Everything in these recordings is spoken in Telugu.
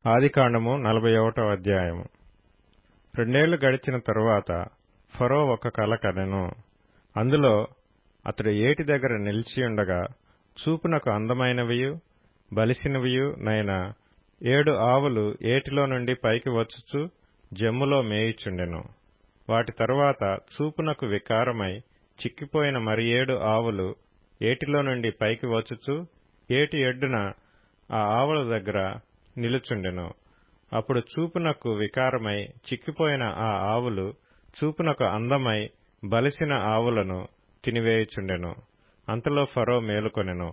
ఆదికాండము 41వ అధ్యాయము. 2 ఏళ్లు గడిచిన తరువాత ఫరో ఒక కల కనెను. అందులో అతడు ఏటి దగ్గర నిలిచియుండగా చూపునకు అందమైనవియు బలిసినవియు నైన 7 ఆవులు ఏటిలో నుండి పైకి వచ్చుచు జమ్ములో మేయుచుండెను. వాటి తరువాత చూపునకు వికారమై చిక్కిపోయిన మరి 7 ఆవులు ఏటిలో నుండి పైకి వచ్చుచు ఏటి ఎడ్డున ఆ ఆవుల దగ్గర నిలుచుండెను. అప్పుడు చూపునకు వికారమై చిక్కిపోయిన ఆ ఆవులు చూపునకు అందమై బలిసిన ఆవులను తినివేయుచుండెను. అంతలో ఫరో మేలుకొనెను.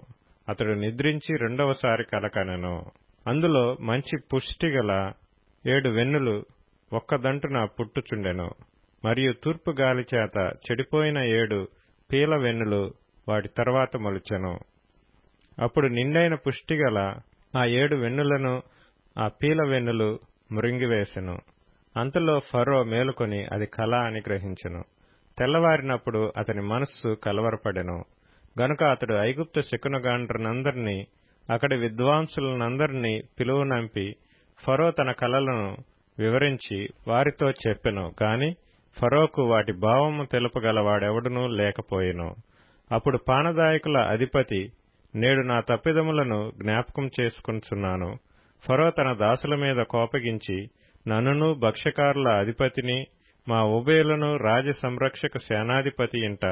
అతడు నిద్రించి రెండవసారి కల కనెను. అందులో మంచి పుష్టిగల 7 వెన్నులు ఒక్కదంటున పుట్టుచుండెను. మరియు తూర్పు గాలి చేత చెడిపోయిన 7 పీల వెన్నులు వాటి తర్వాత మొలిచెను. అప్పుడు నిండైన పుష్టిగల ఆ 7 వెన్నులను ఆ పీల వెన్నులు మృంగివేసెను. అంతలో ఫరో మేలుకొని అది కల అని గ్రహించెను. తెల్లవారినప్పుడు అతని మనస్సు కలవరపడెను. గనుక అతడు ఐగుప్తు శకునగాండ్రనందరినీ అక్కడి విద్వాంసులనందరినీ పిలువనంపి ఫరో తన కలలను వివరించి వారితో చెప్పెను. గాని ఫరోకు వాటి భావము తెలుపగల వాడెవడునూ లేకపోయెను. అప్పుడు పానదాయకుల అధిపతి, నేడు నా తప్పిదములను జ్ఞాపకం చేసుకొనుచున్నాను. ఫరో తన దాసుల మీద కోపగించి నన్నును భక్ష్యకారుల అధిపతిని మా ఉభయులను రాజ సంరక్షక సేనాధిపతి ఇంట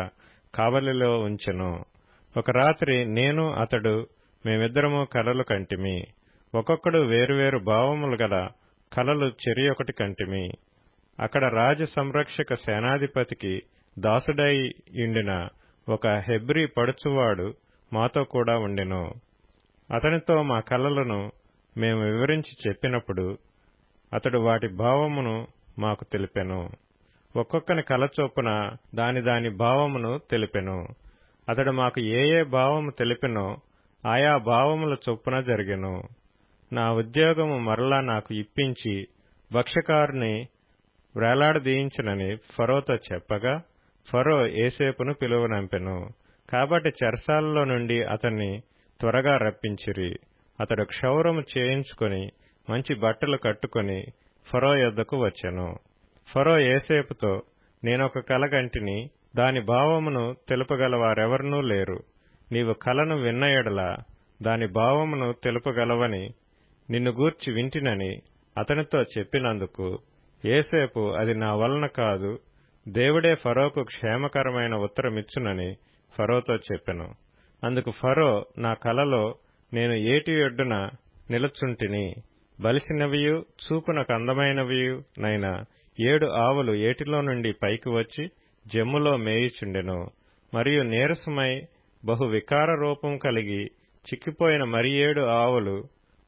కావలిలో ఉంచెను. ఒక రాత్రి నేను అతడు మేమిద్దరము కలలు కంటిమి. ఒక్కొక్కడు వేరువేరు భావములు గల కలలు చెరియొకటి కంటిమి. అక్కడ రాజ సంరక్షక సేనాధిపతికి దాసుడై యుండిన ఒక హెబ్రీ పడుచువాడు మాతో కూడా ఉండెను. అతనితో మా కలలను మేము వివరించి చెప్పినప్పుడు అతడు వాటి భావమును మాకు తెలిపెను. ఒక్కొక్కని కల చొప్పున దాని భావమును తెలిపెను. అతడు మాకు ఏ భావము తెలిపెనో ఆయా భావముల చొప్పున జరిగెను. నా ఉద్యోగము మరలా నాకు ఇప్పించి భక్ష్యకారుని వ్రేలాడదీయించనని ఫరోతో చెప్పగా ఫరో యోసేపును పిలువనంపెను. కాబట్టి చెరసాలలో నుండి అతన్ని త్వరగా రప్పించిరి. అతడు క్షౌరము చేయించుకొని మంచి బట్టలు కట్టుకొని ఫరో యొద్దకు వచ్చెను. ఫరో యోసేపుతో, నేనొక కల కంటిని, దాని భావమును తెలుపగల వారెవరనూ లేరు. నీవు కలను విన్న ఎడల దాని భావమును తెలుపగలవని నిన్ను గూర్చి వింటినని అతనితో చెప్పినందుకు యోసేపు, అది నా వలన కాదు, దేవుడే ఫరోకు క్షేమకరమైన ఉత్తరమిచ్చునని ఫరోతో చెప్పెను. అందుకు ఫరో, నా కలలో నేను ఏటి ఒడ్డున నిలచుంటిని. బలిసినవియు చూపునకు అందమైనవియు నైన 7 ఆవులు ఏటిలో నుండి పైకి వచ్చి జమ్ములో మేయుచుండెను. మరియు నీరసమై బహు వికార రూపం కలిగి చిక్కిపోయిన మరి 7 ఆవులు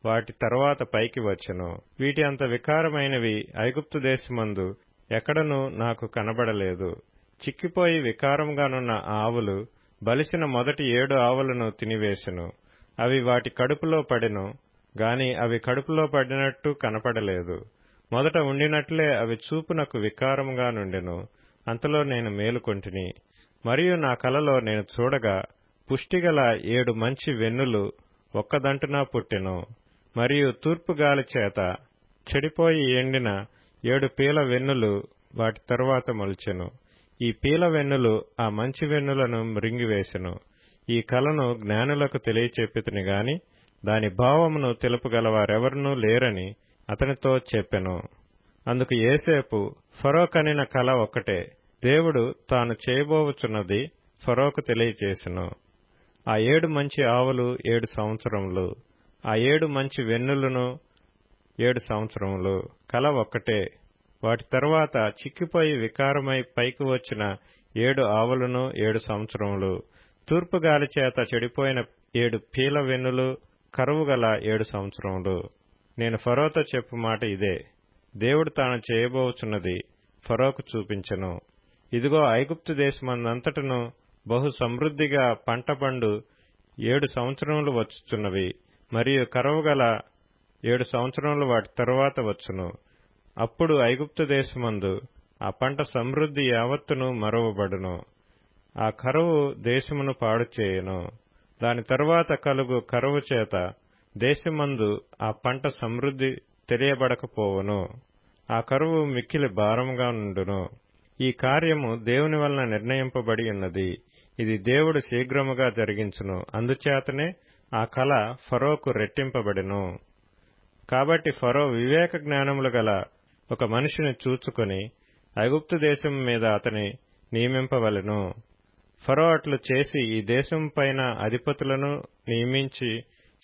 వాటి తరువాత పైకి వచ్చెను. వీటి అంత వికారమైనవి ఐగుప్తు దేశమందు ఎక్కడనూ నాకు కనబడలేదు. చిక్కిపోయి వికారంగానున్న ఆవులు బలిసిన మొదటి 7 ఆవులను తినివేశెను. అవి వాటి కడుపులో పడెను గాని అవి కడుపులో పడినట్టు కనపడలేదు. మొదట ఉండినట్లే అవి చూపునకు వికారముగా నుండెను. అంతలో నేను మేలుకొంటిని. మరియు నా కలలో నేను చూడగా పుష్టిగల 7 మంచి వెన్నులు ఒక్కదంటున పుట్టెను. మరియు తూర్పు గాలి చేత చెడిపోయి ఎండిన 7 పీల వెన్నులు వాటి తరువాత మొలిచెను. ఈ పీల వెన్నులు ఆ మంచి వెన్నులను మృంగివేసెను. ఈ కలను జ్ఞానులకు తెలియచెప్పితిని గాని దాని భావమును తెలుపగలవారెవరనూ లేరని అతనితో చెప్పెను. అందుకు యోసేపు, ఫరో కనిన కల ఒక్కటే, దేవుడు తాను చేయబోవుచున్నది ఫరోకు తెలియచేసెను. ఆ 7 మంచి ఆవులు 7 సంవత్సరములు, ఆ 7 మంచి వెన్నులను 7 సంవత్సరములు. కల ఒక్కటే. వాటి తరువాత చిక్కిపోయి వికారమై పైకి వచ్చిన 7 ఆవులను 7 సంవత్సరములు. తూర్పు గాలి చేత చెడిపోయిన 7 పీల వెన్నులు కరువుగల 7 సంవత్సరములు. నేను ఫరోతో చెప్పు మాట ఇదే, దేవుడు తాను చేయబోచున్నది ఫరోకు చూపించెను. ఇదిగో, ఐగుప్తు దేశమందంతటను బహు సమృద్ధిగా పంట పండు 7 సంవత్సరములు వచ్చుచున్నవి. మరియు కరువుగల 7 సంవత్సరములు వాటి తరువాత వచ్చును. అప్పుడు ఐగుప్తు దేశమందు ఆ పంట సమృద్ధి యావత్తును మరువబడును. ఆ కరువు దేశమును పాడు చేయును. దాని తరువాత కలుగు కరువు చేత దేశమందు ఆ పంట సమృద్ధి తెలియబడకపోవును. ఆ కరువు మిక్కిలి భారముగా నుండును. ఈ కార్యము దేవుని వలన నిర్ణయింపబడి ఉన్నది. ఇది దేవుడు శీఘ్రముగా జరిగించును. అందుచేతనే ఆ కల ఫరోకు రెట్టింపబడెను. కాబట్టి ఫరో వివేక జ్ఞానములు గల ఒక మనిషిని చూచుకొని ఐగుప్తు దేశం మీద అతని నియమింపవలెను. ఫరో అట్లు చేసి ఈ దేశం పైన అధిపతులను నియమించి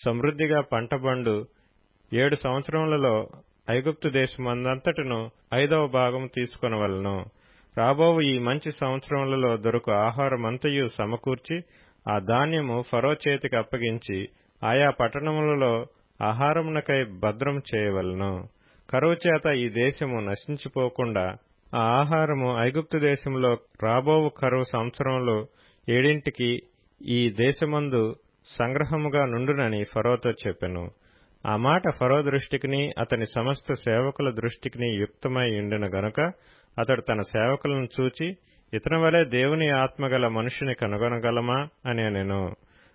సమృద్ధిగా పంటబండు 7 సంవత్సరములలో ఐగుప్తు దేశమందంతటను 5వ భాగం తీసుకొనవలెను. రాబోవు ఈ మంచి సంవత్సరములలో దొరకు ఆహారమంతయు సమకూర్చి ఆ ధాన్యము ఫరో చేతికి అప్పగించి ఆయా పట్టణములలో ఆహారమునకై భద్రం చేయవలెను. కరువు చేత ఈ దేశము నశించిపోకుండా ఆ ఆహారము ఐగుప్తు దేశంలో రాబోవు కరువు సంవత్సరములు 7 ఈ దేశమందు సంగ్రహముగా నుండునని ఫరోతో చెప్పెను. ఆ మాట ఫరో దృష్టికిని అతని సమస్త సేవకుల దృష్టికిని యుక్తమై ఉండును గనుక అతడు తన సేవకులను చూచి, ఇతని వలె దేవుని ఆత్మగల మనుషుని కనుగొనగలమా అని అనెను.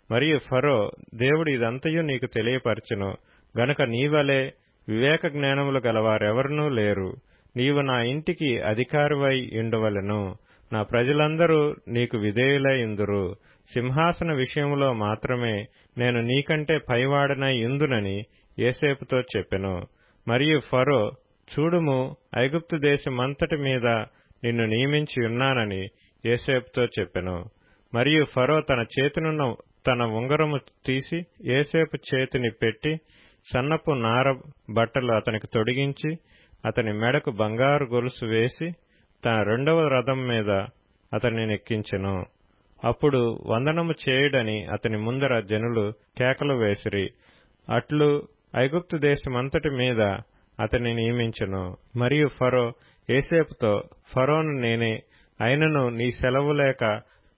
మరియు ఫరో, దేవుడు ఇదంతయు నీకు తెలియపరచును గనుక నీవలే వివేక జ్ఞానములు గలవారెవరనూ లేరు. నీవు నా ఇంటికి అధికారివై ఉండవలెను. నా ప్రజలందరూ నీకు విధేయులై ఇందురు. సింహాసన విషయములో మాత్రమే నేను నీకంటే పైవాడనై ఇందునని యోసేపుతో చెప్పెను. మరియు ఫరో, చూడుము, ఐగుప్తు దేశమంతటి మీద నిన్ను నియమించి ఉన్నానని యోసేపుతో చెప్పెను. మరియు ఫరో తన చేతినున్న తన ఉంగరము తీసి యోసేపు చేతిని పెట్టి సన్నపు నార బట్టలు అతనికి తొడిగించి అతని మెడకు బంగారు గొలుసు వేసి తన 2వ రథం మీద అతన్ని నెక్కించెను. అప్పుడు వందనము చేయుడని అతని ముందర జనులు కేకలు వేసిరి. అట్లు ఐగుప్తు దేశమంతటి మీద అతన్ని నియమించెను. మరియు ఫరో యోసేపుతో, ఫరోను నేనే, అయినను నీ సెలవు లేక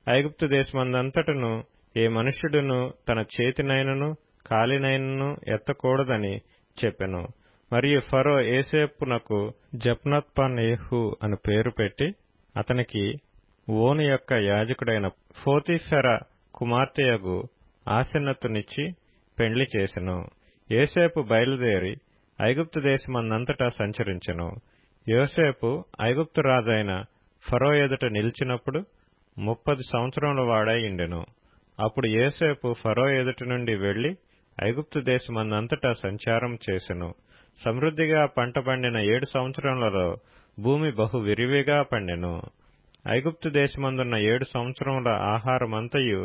ఐగుప్తు దేశమందంతటను ఏ మనుష్యుడును తన చేతినైనను కాలినైనను ఎత్తకూడదని చెప్పెను. మరియు ఫరో యోసేపునకు జప్నత్పనేహు అని పేరు పెట్టి అతనికి ఓను యొక్క యాజకుడైన పోతీఫెర కుమార్తెయగు ఆసెనతునిచ్చి పెండ్లి చేసెను. యోసేపు బయలుదేరి ఐగుప్తు దేశమందంతటా సంచరించెను. యోసేపు ఐగుప్తు రాజైన ఫరో ఎదుట నిలిచినప్పుడు 30 సంవత్సరముల వాడై ఉండెను. అప్పుడు యోసేపు ఫరో ఎదుటి నుండి వెళ్లి ఐగుప్తు దేశమందంతటా సంచారం చేసెను. సమృద్ధిగా పంట పండిన 7 సంవత్సరములలో భూమి బహు విరివిగా పండెను. ఐగుప్తు దేశమందున్న 7 సంవత్సరముల ఆహారమంతయు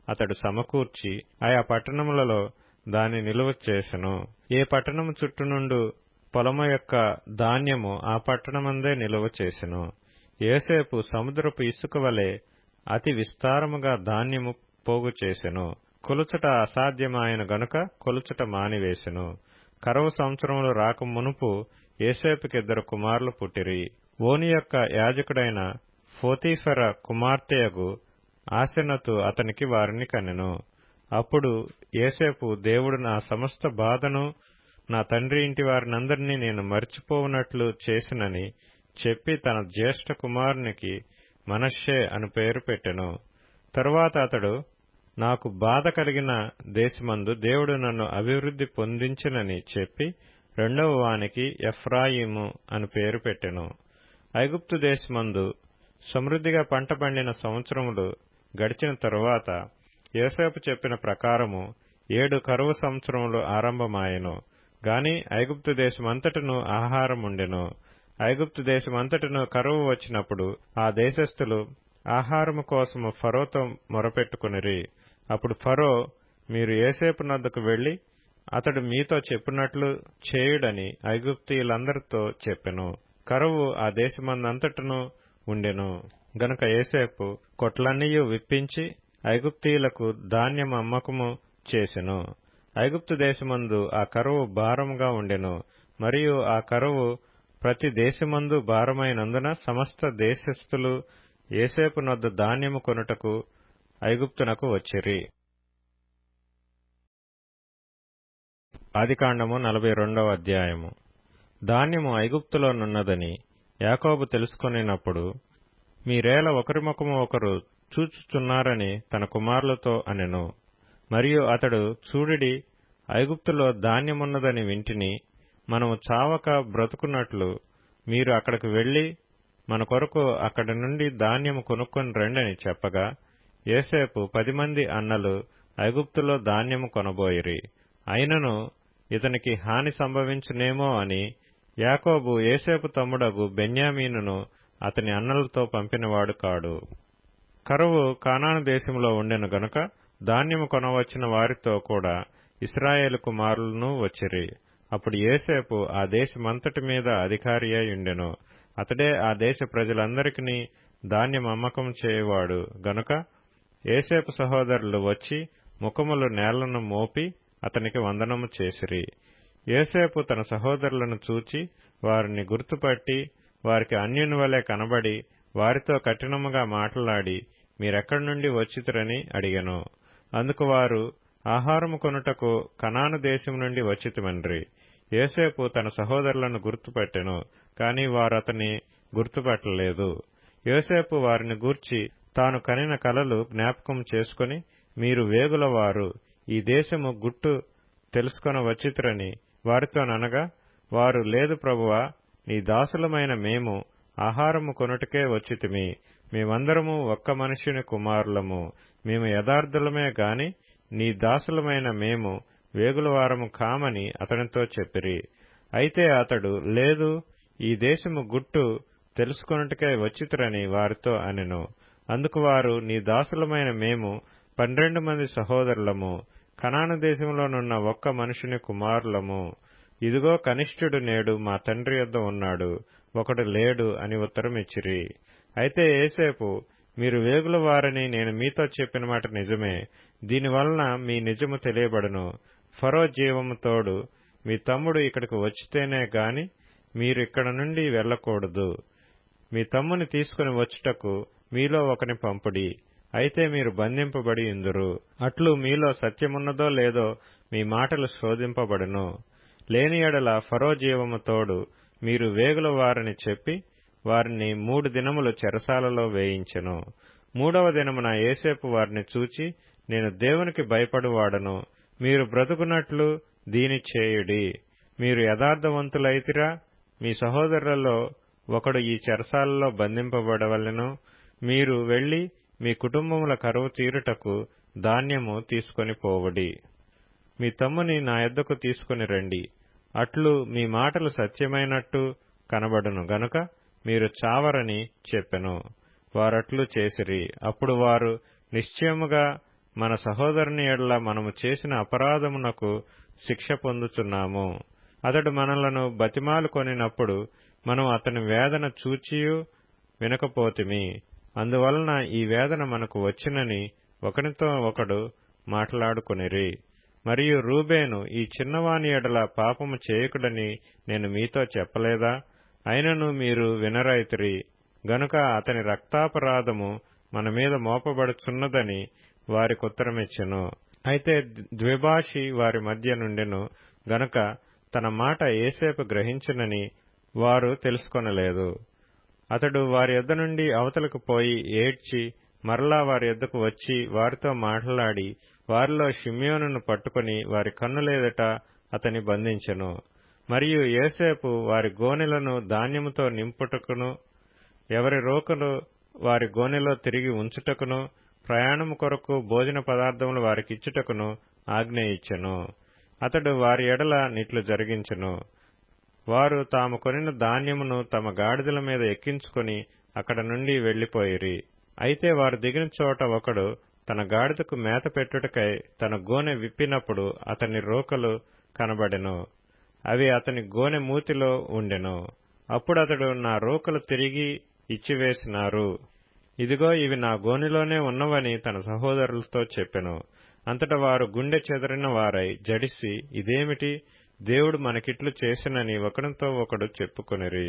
అతడు సమకూర్చి ఆయా పట్టణములలో దాని నిలువ చేసెను. ఏ పట్టణము చుట్టూ నుండు పొలము యొక్క ధాన్యము ఆ పట్టణమందే నిలువ చేసెను. యోసేపు సముద్రపు ఇసుక వలె అతి విస్తారముగా ధాన్యము పోగు చేసెను. కొలుచుట అసాధ్యమాయన గనుక కొలుచుట మానివేసెను. కరువు సంవత్సరములు రాక మునుపు యోసేపుకిద్దరు కుమారులు పుట్టిరి. ఓని యొక్క యాజకుడైన పోతీఫెర కుమార్తెయగు ఆసెనతు అతనికి వారిని కనెను. అప్పుడు యోసేపు, దేవుడు నా సమస్త బాధను నా తండ్రి ఇంటి వారినందరినీ నేను మరిచిపోవునట్లు చేసినని చెప్పి తన జ్యేష్ఠ కుమారునికి మనష్షే అని పేరు పెట్టెను. తరువాత అతడు, నాకు బాధ కలిగిన దేశమందు దేవుడు నన్ను అభివృద్ధి పొందించినని చెప్పి 2వ వానికి ఎఫ్రాయిము అని పేరు పెట్టెను. ఐగుప్తు దేశమందు సమృద్ధిగా పంట పండిన సంవత్సరములు గడిచిన తరువాత యోసేపు చెప్పిన ప్రకారము 7 కరువు సంవత్సరములు ఆరంభమాయెను. గాని ఐగుప్తు దేశమంతటను ఆహారముండెను. ఐగుప్తు దేశమంతటను కరువు వచ్చినప్పుడు ఆ దేశస్థులు ఆహారము కోసము ఫరోతో మొరపెట్టుకునిరి. అప్పుడు ఫరో, మీరు యోసేపు నద్దకు వెళ్లి అతడు మీతో చెప్పినట్లు చేయుడని ఐగుప్తీయులందరితో చెప్పెను. కరువు ఆ దేశమందంతటను ఉండెను గనుక యోసేపు కొట్లన్నీయు విప్పించి ఐగుప్తీయులకు ధాన్యం అమ్మకము చేసెను. ఐగుప్తు దేశమందు ఆ కరువు భారముగా ఉండెను. మరియు ఆ కరువు ప్రతి దేశమందు భారమైనందున సమస్త దేశస్థులు యోసేపు నొద్ద ధాన్యము కొనుటకు ఐగుప్తునకు వచ్చిరి. ఆదికాండము 42వ అధ్యాయము. ధాన్యము ఐగుప్తులోనున్నదని యాకోబు తెలుసుకొనినప్పుడు, మీరేల ఒకరి ముఖము ఒకరు చూచుచున్నారని తన కుమారులతో అనెను. మరియు అతడు, చూడిడి, ఐగుప్తులో ధాన్యమున్నదని వింటిని, మనము చావక బ్రతుకున్నట్లు మీరు అక్కడికి వెళ్లి మన కొరకు అక్కడి నుండి ధాన్యము కొనుక్కొని రండని చెప్పగా, యోసేపు 10 మంది అన్నలు ఐగుప్తులో ధాన్యము కొనబోయిరి. అయినను ఇతనికి హాని సంభవించునేమో అని యాకోబు యోసేపు తమ్ముడగు బెన్యామీనును అతని అన్నలతో పంపినవాడు కాడు. కరువు కానాను దేశంలో ఉండెను గనుక ధాన్యము కొనవచ్చిన వారితో కూడా ఇశ్రాయేలు కుమారులను వచ్చిరి. అప్పుడు యోసేపు ఆ దేశమంతటి మీద అధికారి అయి ఉండెను. అతడే ఆ దేశ ప్రజలందరికీ ధాన్యం అమ్మకం చేయవాడు గనుక యోసేపు సహోదరులు వచ్చి ముఖములు నేలను మోపి అతనికి వందనము చేసిరి. యోసేపు తన సహోదరులను చూచి వారిని గుర్తుపట్టి వారికి అన్యుని వలె కనబడి వారితో కఠినముగా మాట్లాడి, మీరెక్కడి నుండి వచ్చితిరని అడిగెను. అందుకు వారు, ఆహారము కొనుటకు కనాను దేశం నుండి వచ్చితిమన్రి. యోసేపు తన సహోదరులను గుర్తుపట్టెను, కాని వారతని గుర్తుపట్టలేదు. యోసేపు వారిని గూర్చి తాను కనిన కలలు జ్ఞాపకం చేసుకుని, మీరు వేగులవారు, ఈ దేశము గుట్టు తెలుసుకొన వచ్చితిరని వారితోననగా, వారు, లేదు ప్రభువా, నీ దాసులమైన మేము ఆహారము కొనుటకే వచ్చితిమి. మేమందరము ఒక్క మనుష్యుని కుమారులము. మేము యథార్థులమే గాని నీ దాసులమైన మేము వేగులవారము కామని అతనితో చెప్పిరి. అయితే అతడు, లేదు, ఈ దేశము గుట్టు తెలుసుకొనుటకే వచ్చితిరని వారితో అనెను. అందుకు వారు, నీ దాసులమైన మేము 12 మంది సహోదరులము, కనాను దేశంలోనున్న ఒక్క మనుషుని కుమారులము. ఇదిగో కనిష్ఠుడు నేడు మా తండ్రి యొద్ద ఉన్నాడు, ఒకడు లేడు అని ఉత్తరమిచ్చిరి. అయితే యోసేపు, మీరు వేగుల వారని నేను మీతో చెప్పిన మాట నిజమే. దీనివలన మీ నిజము తెలియబడును. ఫరో జీవము తోడు మీ తమ్ముడు ఇక్కడికి వచ్చితేనే గాని మీరు ఇక్కడ నుండి వెళ్ళకూడదు. మీ తమ్ముని తీసుకుని వచ్చుటకు మీలో ఒకని పంపుడి. అయితే మీరు బంధింపబడి ఇందురు. అట్లు మీలో సత్యమున్నదో లేదో మీ మాటలు శోధింపబడును. లేని ఎడల ఫరో జీవము తోడు మీరు వేగుల వారని చెప్పి వారిని 3 దినములు చెరసాలలో వేయించెను. 3వ దినమున యోసేపు వారిని చూచి, నేను దేవునికి భయపడువాడను, మీరు బ్రతుకున్నట్లు దీని చేయుడి. మీరు యథార్థవంతులైతిరా? మీ సహోదరులలో ఒకడు ఈ చెరసాలలో బంధింపబడవలెను. మీరు వెళ్లి మీ కుటుంబముల కరువు తీరుటకు ధాన్యము తీసుకొని పోవుడి. మీ తమ్ముని నా యొద్దకు తీసుకుని రండి. అట్లు మీ మాటలు సత్యమైనట్టు కనబడును గనుక మీరు చావరని చెప్పెను. వారట్లు చేసిరి. అప్పుడు వారు, నిశ్చయముగా మన సహోదరుని ఎడల మనము చేసిన అపరాధమునకు శిక్ష పొందుచున్నాము. అతడు మనలను బతిమాలు కొనినప్పుడు మనం అతని వేదన చూచియు వినకపోతిమి. అందువలన ఈ వేదన మనకు వచ్చినని ఒకనితో ఒకడు మాట్లాడుకొనిరి. మరియు రూబేను, ఈ చిన్నవాని ఎడల పాపము చేయకుడని నేను మీతో చెప్పలేదా? అయినను మీరు వినరైతిరి గనుక అతని రక్తాపరాధము మన మీద మోపబడుచున్నదని వారికుత్తరమిచ్చెను. అయితే ద్విభాషి వారి మధ్య నుండెను గనుక తన మాట యోసేపు గ్రహించునని వారు తెలుసుకొనలేదు. అతడు వారి యొద్ద నుండి అవతలకు పోయి ఏడ్చి మరలా వారి యొద్దకు వచ్చి వారితో మాట్లాడి వారిలో షిమ్యోనును పట్టుకుని వారి కన్నులెదుట అతని బంధించెను. మరియు యోసేపు వారి గోనెలను ధాన్యముతో నింపుటకును, ఎవరి రోకలు వారి గోనెలో తిరిగి ఉంచుటకును, ప్రయాణము కొరకు భోజన పదార్థములు వారికిచ్చుటకును ఆజ్ఞ ఇచ్చెను. అతడు వారి ఎడల నిట్లు జరిగించెను. వారు తాము కొనిన ధాన్యమును తమ గాడిదల మీద ఎక్కించుకొని అక్కడ నుండి వెళ్లిపోయిరి. అయితే వారు దిగిన చోట ఒకడు తన గాడిదకు మేత పెట్టుటకై తన గోనె విప్పినప్పుడు అతని రోకలు కనబడెను. అవి అతని గోనె మూతిలో ఉండెను. అప్పుడతడు, నా రోకలు తిరిగి ఇచ్చివేసినారు, ఇదిగో ఇవి నా గోనెలోనే ఉన్నవని తన సహోదరులతో చెప్పెను. అంతట వారు గుండె చెదరిన వారై జడిసి, ఇదేమిటి, దేవుడు మనకిట్లు చేసినని ఒకనితో ఒకడు చెప్పుకొనిరి.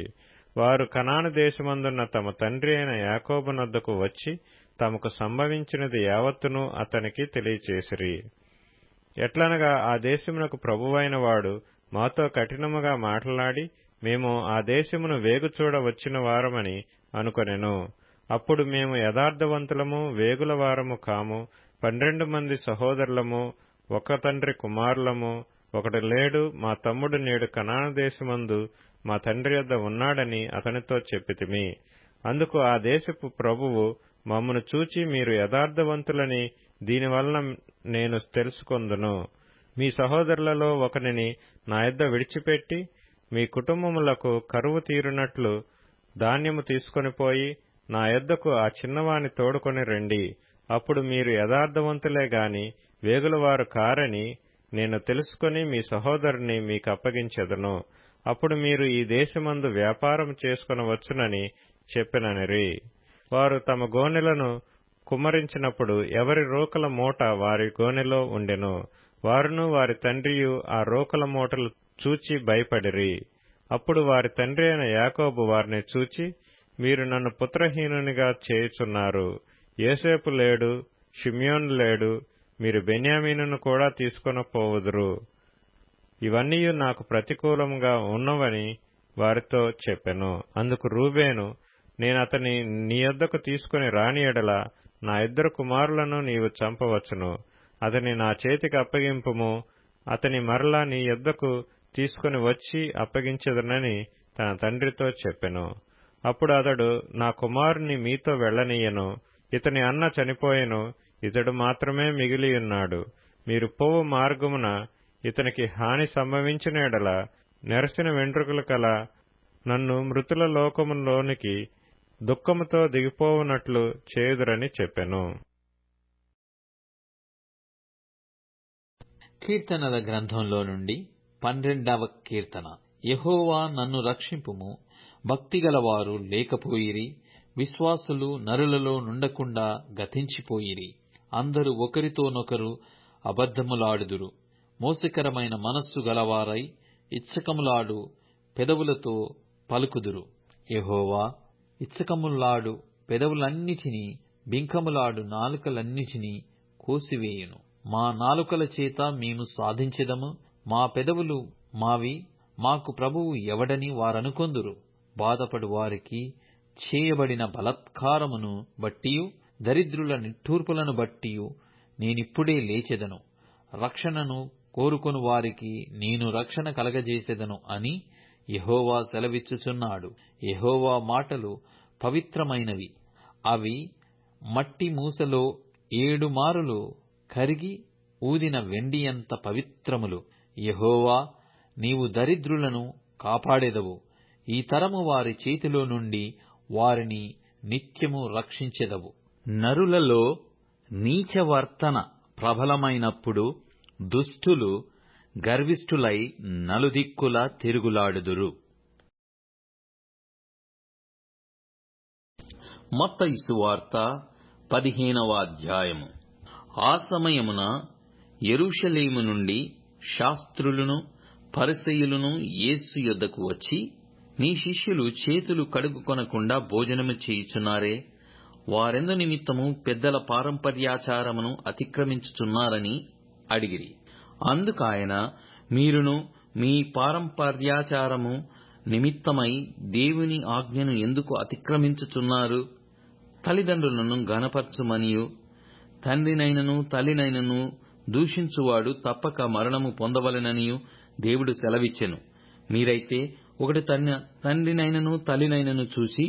వారు కనాను దేశమందున్న తమ తండ్రి అయిన యాకోబునొద్దకు వచ్చి తమకు సంభవించినది యావత్తును అతనికి తెలియచేసిరి. ఎట్లనగా, ఆ దేశమునకు ప్రభువైన వాడు మాతో కఠినముగా మాట్లాడి మేము ఆ దేశమును వేగుచూడ వచ్చిన వారమని అనుకొనెను. అప్పుడు మేము యథార్థవంతులము, వేగుల వారము కాము, 12 మంది సహోదరులము, ఒక తండ్రి కుమారులము ఒకడు లేడు, మా తమ్ముడు నేడు కనాను దేశమందు మా తండ్రి యొద్ద ఉన్నాడని అతనితో చెప్పితిమి. అందుకు ఆ దేశపు ప్రభువు, మమ్మను చూచి మీరు యథార్థవంతులని దీనివలన నేను తెలుసుకొందును. మీ సహోదరులలో ఒకనిని నా యొద్ద విడిచిపెట్టి మీ కుటుంబములకు కరువు తీరునట్లు ధాన్యము తీసుకొనిపోయి నా యొద్దకు ఆ చిన్నవాని తోడుకొని రండి. అప్పుడు మీరు యథార్థవంతులే గాని వేగులవారు కారని నేను తెలుసుకొని మీ సహోదరుని మీకు అప్పగించెదను. అప్పుడు మీరు ఈ దేశమందు వ్యాపారం చేసుకొనవచ్చునని చెప్పిననిరి. వారు తమ గోనెలను కుమ్మరించినప్పుడు ఎవరి రోకల మూట వారి గోనెలో ఉండెను. వారును వారి తండ్రియు ఆ రోకల మూటలు చూచి భయపడిరి. అప్పుడు వారి తండ్రి అయిన యాకోబు వారిని చూచి, మీరు నన్ను పుత్రహీనునిగా చేయుచున్నారు. యోసేపు లేడు, షిమ్యోను లేడు, మీరు బెన్యామీనును కూడా తీసుకొని పోవుదురు. ఇవన్నీ నాకు ప్రతికూలముగా ఉన్నవని వారితో చెప్పెను. అందుకు రూబేను, నేనతని నీ యొద్దకు తీసుకుని రాని ఎడల నా 2 కుమారులను నీవు చంపవచ్చును. అతని నా చేతికి అప్పగింపుము, అతని మరలా నీ యొద్దకు తీసుకుని వచ్చి అప్పగించెదనని తన తండ్రితో చెప్పెను. అప్పుడు అతడు, నా కుమారుని మీతో వెళ్ళనీయను. ఇతని అన్న చనిపోయెను, ఇతడు మాత్రమే మిగిలియున్నాడు. మీరు పోవు మార్గమున ఇతనికి హాని సంభవించిన ఎడల నెరసిన వెంట్రుకలు కల నన్ను మృతుల లోకములోనికి దుఃఖముతో దిగిపోవునట్లు చేయుదురని చెప్పెను. కీర్తనల గ్రంథంలో నుండి 12వ కీర్తన. యెహోవా నన్ను రక్షింపుము, భక్తిగలవారు లేకపోయిరి, విశ్వాసులు నరులలో నుండకుండా గతించిపోయిరి. అందరూ ఒకరితోనొకరు అబద్ధములాడుదురు, మోసకరమైన మనస్సు గలవారై ఇచ్చకములాడు పెదవులతో పలుకుదురు. యెహోవా ఇచ్చకములాడు పెదవులన్నిటినీ, బింకములాడు నాలుకలన్నిటినీ కోసివేయును. మా నాలుకల చేత మేము సాధించెదము, మా పెదవులు మావి, మాకు ప్రభువు ఎవడని వారనుకొందురు. బాధపడు వారికి చేయబడిన బలాత్కారమును బట్టియు దరిద్రుల నిట్టూర్పులను బట్టియు నేనిప్పుడే లేచెదను. రక్షణను కోరుకొను వారికి నేను రక్షణ కలగజేసెదను అని యెహోవా సెలవిచ్చుచున్నాడు. యెహోవా మాటలు పవిత్రమైనవి, అవి మట్టి మూసలో 7 మారులు కరిగి ఊదిన వెండియంత పవిత్రములు. యెహోవా, నీవు దరిద్రులను కాపాడెదవు. ఈ తరము వారి చేతిలో నుండి వారిని నిత్యము రక్షించెదవు. నరులలో నీచవర్తన ప్రబలమైనప్పుడు దుష్టులు గర్విష్ఠులై నలుదిక్కులా తిరుగులాడుదురు. మత్తయి సువార్త 15వ అధ్యాయము. ఆ సమయమున యెరూషలేము నుండి శాస్త్రులను పరిసయ్యులను యేసు యొద్దకు వచ్చి, నీ శిష్యులు చేతులు కడుగుకొనకుండా భోజనము చేయుచున్నారే, వారెందు నిమిత్తము పెద్దల పారంపర్యాచారమును అతిక్రమించుచున్నారని అడిగిరి. అందుకాయన, మీరును మీ పారంపర్యాచారము నిమిత్తమై దేవుని ఆజ్ఞను ఎందుకు అతిక్రమించుచున్నారు? తల్లిదండ్రులను ఘనపరచుమనియు తండ్రినైనను తల్లినైనను దూషించువాడు తప్పక మరణము పొందవలెననియు దేవుడు సెలవిచ్చెను. మీరైతే ఒకటి తండ్రినైనను తల్లినైనను చూసి,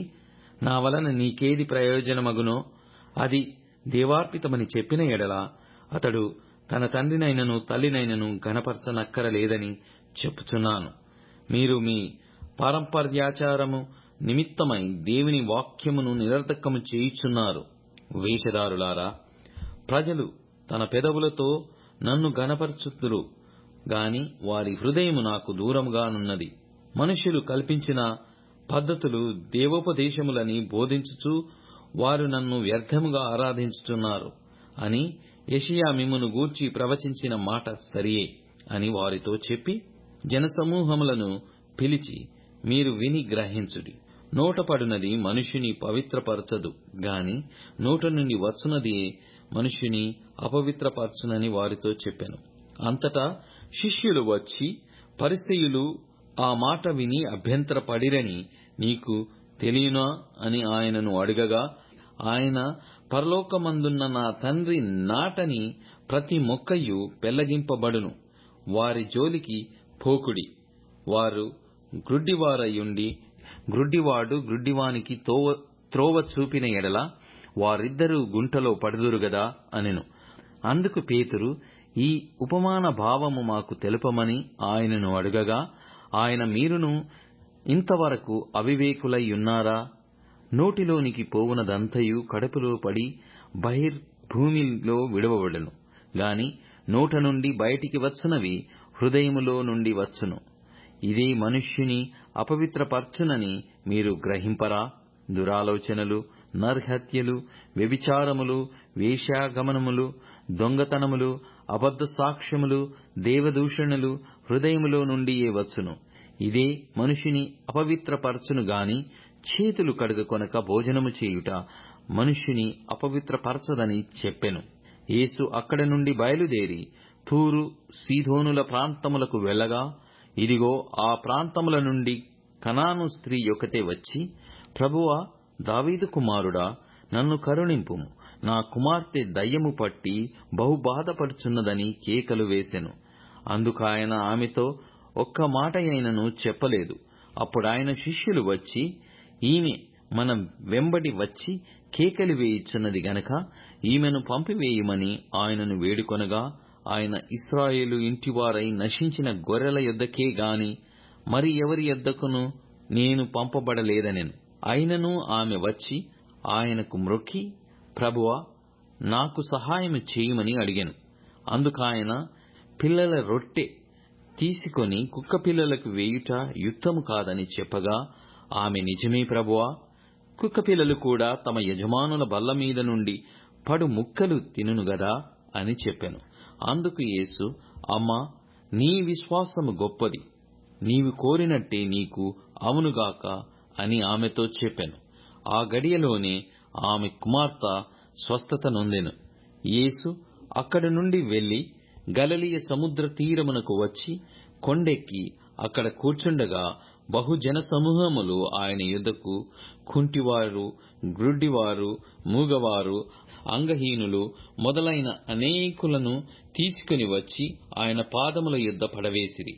నా వలన నీకేది ప్రయోజనమగునో అది దేవార్పితమని చెప్పిన ఎడల అతడు తన తండ్రినైనను తల్లినైనను ఘనపరచనక్కరలేదని చెప్పుచున్నాను. మీరు మీ పారంపర్యాచారము నిమిత్తమై దేవుని వాక్యమును నిరర్ధకము చేయుచున్నారు. వేషధారులారా, ప్రజలు తన పెదవులతో నన్ను ఘనపరచుదురు గాని వారి హృదయము నాకు దూరముగానున్నది. మనుష్యులు కల్పించిన పద్ధతులు దేవోపదేశములని బోధించుచు వారు నన్ను వ్యర్థముగా ఆరాధించుచున్నారు అని యెషయా మిమ్మును గూర్చి ప్రవచించిన మాట సరియే అని వారితో చెప్పి, జనసమూహములను పిలిచి, మీరు విని గ్రహించుడి. నోటపడినది మనుష్యుని పవిత్రపరచదు గాని నోట నుండి వచ్చునది మనుష్యుని అపవిత్రపరచునని వారితో చెప్పెను. అంతటా శిష్యులు వచ్చి, పరిసయ్యులు ఆ మాట విని అభ్యంతరపడిరని నీకు తెలియనా అని ఆయనను అడగగా, ఆయన, పరలోకమందున్న నా తండ్రి నాటని ప్రతి మొక్కయు పెళ్లగింపబడును. వారి జోలికి పోకుడి. వారు గ్రుడ్డివారయుండి గ్రుడ్డివాడు గ్రుడ్డివానికి త్రోవ చూపిన ఎడల వారిద్దరూ గుంటలో పడుదురు గదా అనెను. అందుకు పేతురు, ఈ ఉపమాన భావము మాకు తెలుపమని ఆయనను అడుగగా, ఆయన, మీరును ఇంతవరకు అవివేకులై ఉన్నారా? నోటిలోనికి పోవునదంతయు కడుపులో పడి బహిర్భూమిలో విడువబడును గాని నోట నుండి బయటికి వచ్చునవి హృదయములో నుండి వచ్చును. ఇదే మనుష్యుని అపవిత్రపరచునని మీరు గ్రహింపరా? దురాలోచనలు, నరహత్యలు, వ్యభిచారములు, వేశ్యాగమనములు, దొంగతనములు, అబద్ధ సాక్ష్యములు, దేవదూషణలు హృదయములో నుండియే వచ్చును. ఇదే మనుషుని అపవిత్రపరచును గాని చేతులు కడుగకొనక భోజనము చేయుట మనుష్యుని అపవిత్రపరచదని చెప్పెను. యేసు అక్కడి నుండి బయలుదేరి తూరు సీదోనుల ప్రాంతములకు వెళ్ళగా, ఇదిగో ఆ ప్రాంతముల నుండి కనాను స్త్రీ ఒకతే వచ్చి, ప్రభువా, దావీదు కుమారుడా, నన్ను కరుణింపుము, నా కుమార్తె దయ్యము పట్టి బహు బాధపడుచున్నదని కేకలు వేసెను. అందుకాయన ఆమెతో ఒక్క మాట అయినను చెప్పలేదు. అప్పుడాయన శిష్యులు వచ్చి, ఈమె మన వెంబడి వచ్చి కేకలు వేయుచున్నది గనక ఈమెను పంపివేయమని ఆయనను వేడుకొనగా, ఆయన, ఇశ్రాయేలు ఇంటివారై నశించిన గొర్రెల యొద్దకే గాని మరి ఎవరి యొద్దకును నేను పంపబడలేదనెను. అయినను ఆమె వచ్చి ఆయనకు మ్రొక్కి, ప్రభువా, నాకు సహాయము చేయుమని అడిగెను. అందుకాయన, పిల్లల రొట్టె తీసుకొని కుక్క పిల్లలకు వేయుట యుక్తము కాదని చెప్పగా, ఆమె, నిజమే ప్రభువా, కుక్క పిల్లలు కూడా తమ యజమానుల బల్ల మీద నుండి పడు ముక్కలు తినును గదా అని చెప్పెను. అందుకు యేసు, అమ్మా, నీ విశ్వాసము గొప్పది, నీవు కోరినట్టే నీకు అవునుగాక అని ఆమెతో చెప్పెను. ఆ గడియలోనే ఆమె కుమార్తె స్వస్థత నొందెను. యేసు అక్కడి నుండి వెళ్లి గలిలయ సముద్ర తీరమునకు వచ్చి కొండెక్కి అక్కడ కూర్చుండగా బహుజన సమూహములు ఆయన యొద్దకు కుంటివారు, గ్రుడ్డివారు, మూగవారు, అంగహీనులు మొదలైన అనేకులను తీసుకుని వచ్చి ఆయన పాదముల యొద్ద పడవేసిరి.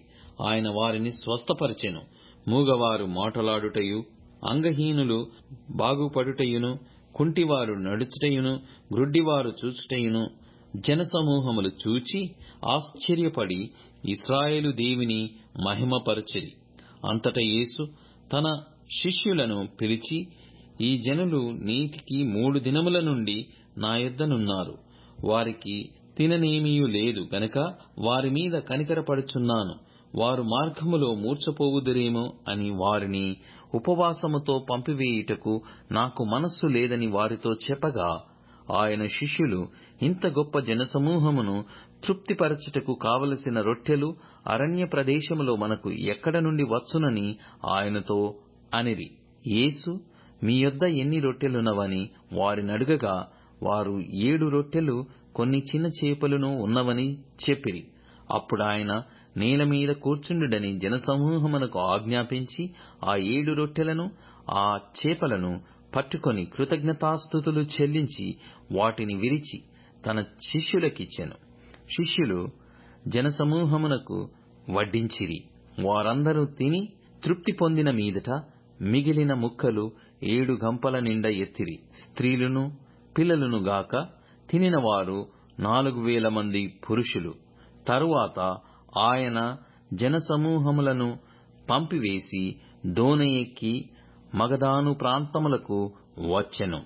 ఆయన వారిని స్వస్థపరచెను. మూగవారు మాటలాడుటయు, అంగహీనులు బాగుపడుటయును, కుంటివారు నడుచుటయును, గ్రుడ్డివారు చూచుటయును జనసమూహములు చూచి ఆశ్చర్యపడి ఇశ్రాయేలు దేవుని మహిమపరచిరి. అంతటా యేసు తన శిష్యులను పిలిచి, ఈ జనులు నేటికి 3 దినముల నుండి నా యొద్దనున్నారు. వారికి తిననేమీయూ లేదు గనక వారి మీద కనికరపడుచున్నాను. వారు మార్గములో మూర్ఛపోవుదురేమో అని వారిని ఉపవాసముతో పంపివేయుటకు నాకు మనస్సు లేదని వారితో చెప్పగా, ఆయన శిష్యులు, ఇంత గొప్ప జనసమూహమును తృప్తిపరచుటకు కావలసిన రొట్టెలు అరణ్య ప్రదేశములో మనకు ఎక్కడ నుండి వచ్చునని ఆయనతో అనిరి. యేసు, మీ యొద్ద ఎన్ని రొట్టెలున్నవని వారినడుగగా, వారు 7 రొట్టెలు కొన్ని చిన్న చేపలును ఉన్నవని చెప్పిరి. అప్పుడాయన నేల మీద కూర్చుండుడని జనసమూహమునకు ఆజ్ఞాపించి ఆ 7 రొట్టెలను ఆ చేపలను పట్టుకొని కృతజ్ఞతాస్తుతులు చెల్లించి వాటిని విరిచి తన శిష్యులకిచ్చెను. శిష్యులు జనసమూహమునకు వడ్డించిరి. వారందరూ తిని తృప్తి పొందిన మీదట మిగిలిన ముక్కలు 7 గంపల నిండా ఎత్తిరి. స్త్రీలను పిల్లలను గాక తినిన వారు 4,000 మంది పురుషులు. తరువాత ఆయన జనసమూహములను పంపివేసి దోణి ఎక్కి మగదాను ప్రాంతములకు వచ్చెను.